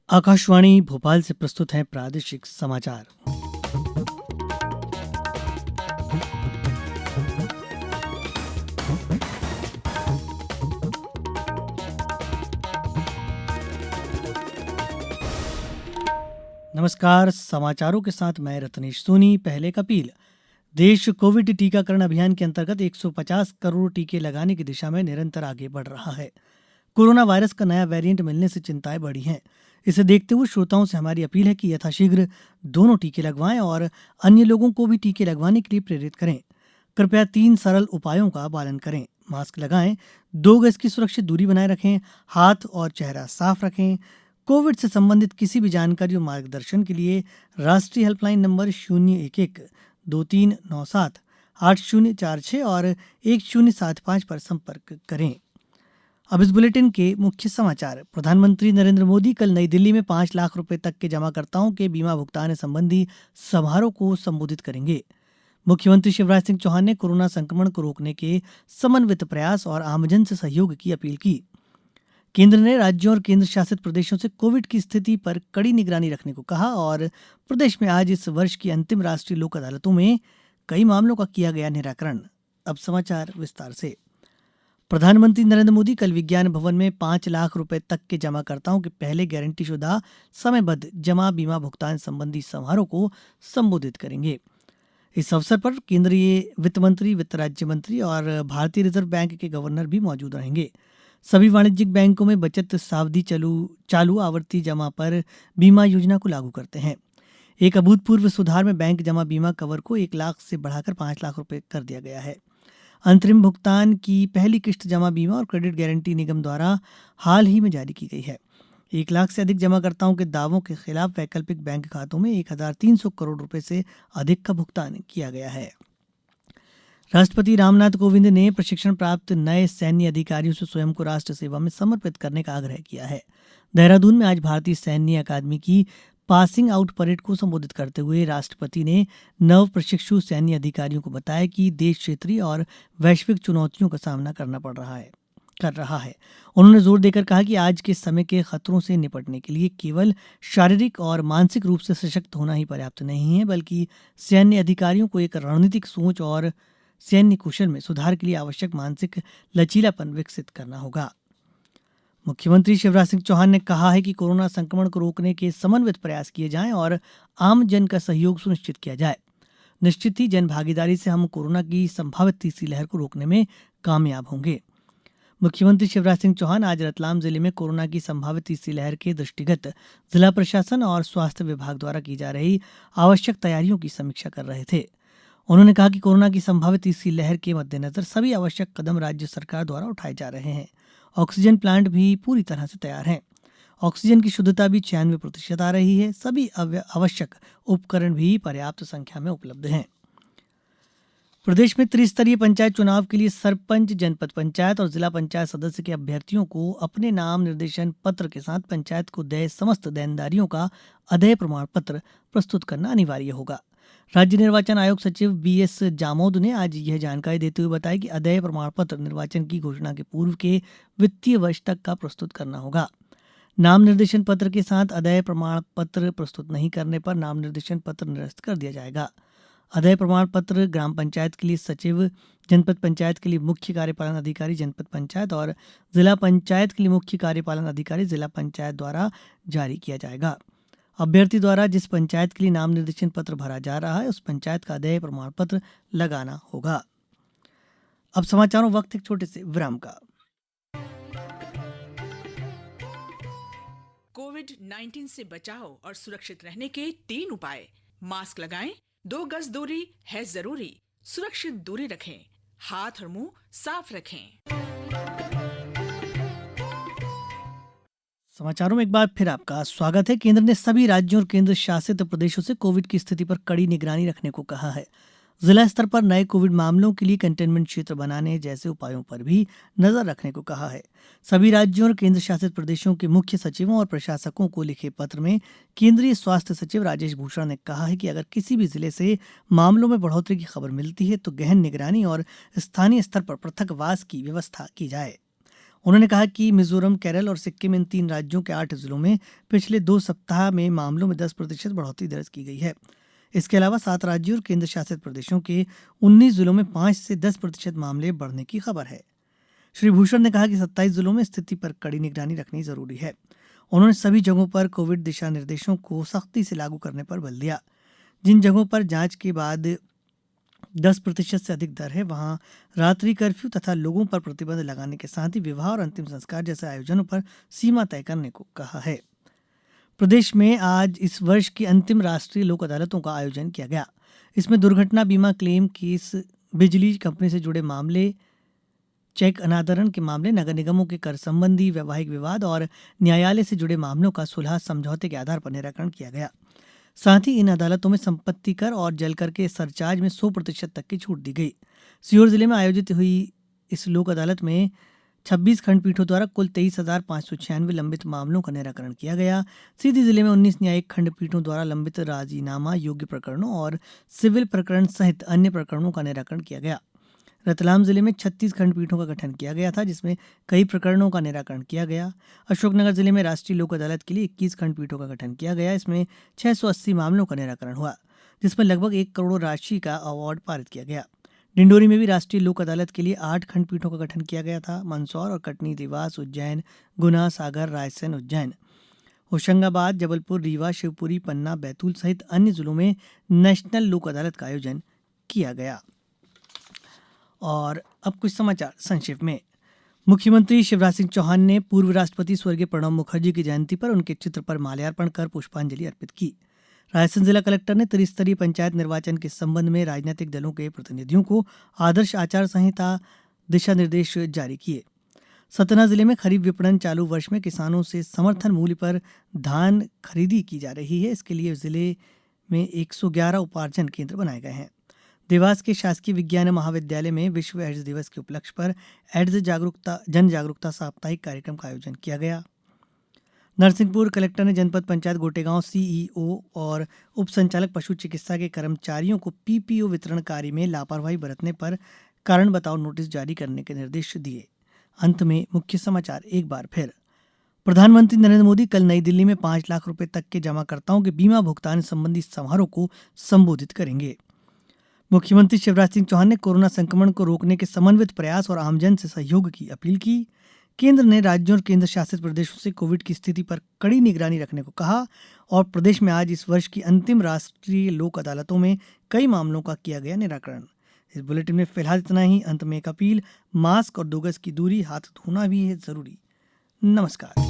आकाशवाणी भोपाल से प्रस्तुत है प्रादेशिक समाचार। नमस्कार, समाचारों के साथ मैं रत्नेश सोनी। पहले कपिल। देश कोविड टीकाकरण अभियान के अंतर्गत 150 करोड़ टीके लगाने की दिशा में निरंतर आगे बढ़ रहा है। कोरोना वायरस का नया वेरिएंट मिलने से चिंताएं बढ़ी हैं। इसे देखते हुए श्रोताओं से हमारी अपील है कि यथाशीघ्र दोनों टीके लगवाएं और अन्य लोगों को भी टीके लगवाने के लिए प्रेरित करें। कृपया 3 सरल उपायों का पालन करें। मास्क लगाएं, 2 गज की सुरक्षित दूरी बनाए रखें, हाथ और चेहरा साफ रखें। कोविड से संबंधित किसी भी जानकारी और मार्गदर्शन के लिए राष्ट्रीय हेल्पलाइन नंबर 011-2397-8046 और 1075 पर संपर्क करें। अब इस बुलेटिन के मुख्य समाचार। प्रधानमंत्री नरेंद्र मोदी कल नई दिल्ली में 5 लाख रुपए तक के जमाकर्ताओं के बीमा भुगतान संबंधी समारोह को संबोधित करेंगे। मुख्यमंत्री शिवराज सिंह चौहान ने कोरोना संक्रमण को रोकने के समन्वित प्रयास और आमजन से सहयोग की अपील की। केंद्र ने राज्यों और केंद्र शासित प्रदेशों से कोविड की स्थिति पर कड़ी निगरानी रखने को कहा और प्रदेश में आज इस वर्ष की अंतिम राष्ट्रीय लोक अदालतों में कई मामलों का किया गया निराकरण। अब समाचार विस्तार से। प्रधानमंत्री नरेंद्र मोदी कल विज्ञान भवन में 5 लाख रुपए तक के जमाकर्ताओं के पहले गारंटीशुदा समयबद्ध जमा बीमा भुगतान संबंधी समारोह को संबोधित करेंगे। इस अवसर पर केंद्रीय वित्त मंत्री, वित्त राज्य मंत्री और भारतीय रिजर्व बैंक के गवर्नर भी मौजूद रहेंगे। सभी वाणिज्यिक बैंकों में बचत सावधि चालू आवर्ती जमा पर बीमा योजना को लागू करते हैं। एक अभूतपूर्व सुधार में बैंक जमा बीमा कवर को 1 लाख से बढ़ाकर 5 लाख रुपए कर दिया गया है। अंतरिम भुगतान की पहली किश्त जमा बीमा और क्रेडिट गारंटी निगम द्वारा हाल ही में जारी की गई है। 1 लाख से अधिक जमाकर्ताओं के दावों के खिलाफ वैकल्पिक बैंक खातों में 1300 करोड़ रुपए से अधिक का भुगतान किया गया है। राष्ट्रपति रामनाथ कोविंद ने प्रशिक्षण प्राप्त नए सैन्य अधिकारियों से स्वयं को राष्ट्र सेवा में समर्पित करने का आग्रह किया है। देहरादून में आज भारतीय सैन्य अकादमी की पासिंग आउट परेड को संबोधित करते हुए राष्ट्रपति ने नव प्रशिक्षु सैन्य अधिकारियों को बताया कि देश क्षेत्रीय और वैश्विक चुनौतियों का सामना कर रहा है। उन्होंने जोर देकर कहा कि आज के समय के खतरों से निपटने के लिए केवल शारीरिक और मानसिक रूप से सशक्त होना ही पर्याप्त नहीं है, बल्कि सैन्य अधिकारियों को एक रणनीतिक सोच और सैन्य कौशल में सुधार के लिए आवश्यक मानसिक लचीलापन विकसित करना होगा। मुख्यमंत्री शिवराज सिंह चौहान ने कहा है कि कोरोना संक्रमण को रोकने के समन्वित प्रयास किए जाएं और आम जन का सहयोग सुनिश्चित किया जाए। निश्चित ही जन भागीदारी से हम कोरोना की संभावित तीसरी लहर को रोकने में कामयाब होंगे। मुख्यमंत्री शिवराज सिंह चौहान आज रतलाम जिले में कोरोना की संभावित तीसरी लहर के दृष्टिगत जिला प्रशासन और स्वास्थ्य विभाग द्वारा की जा रही आवश्यक तैयारियों की समीक्षा कर रहे थे। उन्होंने कहा कि कोरोना की संभावित तीसरी लहर के मद्देनजर सभी आवश्यक कदम राज्य सरकार द्वारा उठाए जा रहे हैं। ऑक्सीजन प्लांट भी पूरी तरह से तैयार हैं। ऑक्सीजन की शुद्धता भी 96% आ रही है। सभी आवश्यक उपकरण भी पर्याप्त संख्या में उपलब्ध हैं। प्रदेश में त्रिस्तरीय पंचायत चुनाव के लिए सरपंच, जनपद पंचायत और जिला पंचायत सदस्य के अभ्यर्थियों को अपने नाम निर्देशन पत्र के साथ पंचायत को देय समस्त देनदारियों का अदेय प्रमाण पत्र प्रस्तुत करना अनिवार्य होगा। राज्य निर्वाचन आयोग सचिव बीएस जामोद ने आज यह जानकारी देते हुए बताया कि अदेय प्रमाण पत्र निर्वाचन की घोषणा के पूर्व के वित्तीय वर्ष तक का प्रस्तुत करना होगा। नाम निर्देशन पत्र के साथ अदेय प्रमाण पत्र प्रस्तुत नहीं करने पर नाम निर्देशन पत्र निरस्त कर दिया जाएगा। अदेय प्रमाण पत्र ग्राम पंचायत के लिए सचिव, जनपद पंचायत के लिए मुख्य कार्यपालन अधिकारी जनपद पंचायत और जिला पंचायत के लिए मुख्य कार्यपालन अधिकारी जिला पंचायत द्वारा जारी किया जाएगा। अभ्यर्थी द्वारा जिस पंचायत के लिए नाम निर्देशन पत्र भरा जा रहा है उस पंचायत का अदेय प्रमाण पत्र लगाना होगा। अब समाचारों वक्त एक छोटे से विराम का। कोविड-19 से बचाव और सुरक्षित रहने के 3 उपाय। मास्क लगाएं, 2 गज दूरी है जरूरी, सुरक्षित दूरी रखें, हाथ और मुंह साफ रखें। समाचारों में एक बार फिर आपका स्वागत है। केंद्र ने सभी राज्यों और केंद्र शासित प्रदेशों से कोविड की स्थिति पर कड़ी निगरानी रखने को कहा है। जिला स्तर पर नए कोविड मामलों के लिए कंटेनमेंट क्षेत्र बनाने जैसे उपायों पर भी नजर रखने को कहा है। सभी राज्यों और केंद्र शासित प्रदेशों के मुख्य सचिवों और प्रशासकों को लिखे पत्र में केंद्रीय स्वास्थ्य सचिव राजेश भूषण ने कहा है कि अगर किसी भी जिले से मामलों में बढ़ोतरी की खबर मिलती है तो गहन निगरानी और स्थानीय स्तर पर पृथकवास की व्यवस्था की जाए। उन्होंने कहा कि मिजोरम, केरल और सिक्किम इन 3 राज्यों के 8 जिलों में पिछले 2 सप्ताह में मामलों में 10% बढ़ोतरी दर्ज की गई है। इसके अलावा 7 राज्यों और केंद्र शासित प्रदेशों के 19 जिलों में 5 से 10% मामले बढ़ने की खबर है। श्री भूषण ने कहा कि 27 जिलों में स्थिति पर कड़ी निगरानी रखनी जरूरी है। उन्होंने सभी जगहों पर कोविड दिशा निर्देशों को सख्ती से लागू करने पर बल दिया। जिन जगहों पर जांच के बाद 10% से अधिक दर है, वहां रात्रि कर्फ्यू तथा लोगों पर प्रतिबंध लगाने के साथ ही विवाह और अंतिम संस्कार जैसे आयोजनों पर सीमा तय करने को कहा है। प्रदेश में आज इस वर्ष की अंतिम राष्ट्रीय लोक अदालतों का आयोजन किया गया। इसमें दुर्घटना बीमा क्लेम केस, बिजली कंपनी से जुड़े मामले, चेक अनादरण के मामले, नगर निगमों के कर संबंधी वैवाहिक विवाद और न्यायालय से जुड़े मामलों का सुलह समझौते के आधार पर निराकरण किया गया। साथ ही इन अदालतों में संपत्ति कर और जलकर के सरचार्ज में 100% तक की छूट दी गई। सीहोर जिले में आयोजित हुई इस लोक अदालत में 26 खंडपीठों द्वारा कुल 23,596 लंबित मामलों का निराकरण किया गया। सीधी जिले में 19 न्यायिक खंडपीठों द्वारा लंबित राजीनामा योग्य प्रकरणों और सिविल प्रकरण सहित अन्य प्रकरणों का निराकरण किया गया। रतलाम जिले में 36 खंडपीठों का गठन किया गया था, जिसमें कई प्रकरणों का निराकरण किया गया। अशोकनगर जिले में राष्ट्रीय लोक अदालत के लिए 21 खंडपीठों का गठन किया गया। इसमें 680 मामलों का निराकरण हुआ, जिसमें लगभग 1 करोड़ राशि का अवार्ड पारित किया गया। डिंडोरी में भी राष्ट्रीय लोक अदालत के लिए 8 खंडपीठों का गठन किया गया था। मंदसौर और कटनी, देवास, उज्जैन, गुना, सागर, रायसेन, उज्जैन, होशंगाबाद, जबलपुर, रीवा, शिवपुरी, पन्ना, बैतूल सहित अन्य जिलों में नेशनल लोक अदालत का आयोजन किया गया। और अब कुछ समाचार संक्षेप में। मुख्यमंत्री शिवराज सिंह चौहान ने पूर्व राष्ट्रपति स्वर्गीय प्रणब मुखर्जी की जयंती पर उनके चित्र पर माल्यार्पण कर पुष्पांजलि अर्पित की। रायसेन जिला कलेक्टर ने त्रिस्तरीय पंचायत निर्वाचन के संबंध में राजनीतिक दलों के प्रतिनिधियों को आदर्श आचार संहिता दिशा निर्देश जारी किए। सतना जिले में खरीफ विपणन चालू वर्ष में किसानों से समर्थन मूल्य पर धान खरीदी की जा रही है। इसके लिए जिले में 111 उपार्जन केंद्र बनाए गए हैं। देवास के शासकीय विज्ञान महाविद्यालय में विश्व एड्स दिवस के उपलक्ष्य पर एड्स जन जागरूकता साप्ताहिक कार्यक्रम का आयोजन किया गया। नरसिंहपुर कलेक्टर ने जनपद पंचायत गोटेगांव सीईओ और उप संचालक पशु चिकित्सा के कर्मचारियों को पीपीओ वितरण कार्य में लापरवाही बरतने पर कारण बताओ नोटिस जारी करने के निर्देश दिए। अंत में मुख्य समाचार एक बार फिर। प्रधानमंत्री नरेंद्र मोदी कल नई दिल्ली में 5 लाख रुपए तक के जमाकर्ताओं के बीमा भुगतान संबंधी समारोह को संबोधित करेंगे। मुख्यमंत्री शिवराज सिंह चौहान ने कोरोना संक्रमण को रोकने के समन्वित प्रयास और आमजन से सहयोग की अपील की। केंद्र ने राज्यों और केंद्र शासित प्रदेशों से कोविड की स्थिति पर कड़ी निगरानी रखने को कहा। और प्रदेश में आज इस वर्ष की अंतिम राष्ट्रीय लोक अदालतों में कई मामलों का किया गया निराकरण। इस बुलेटिन में फिलहाल इतना ही। अंत में एक अपील, मास्क और 2 गज की दूरी, हाथ धोना भी है जरूरी। नमस्कार।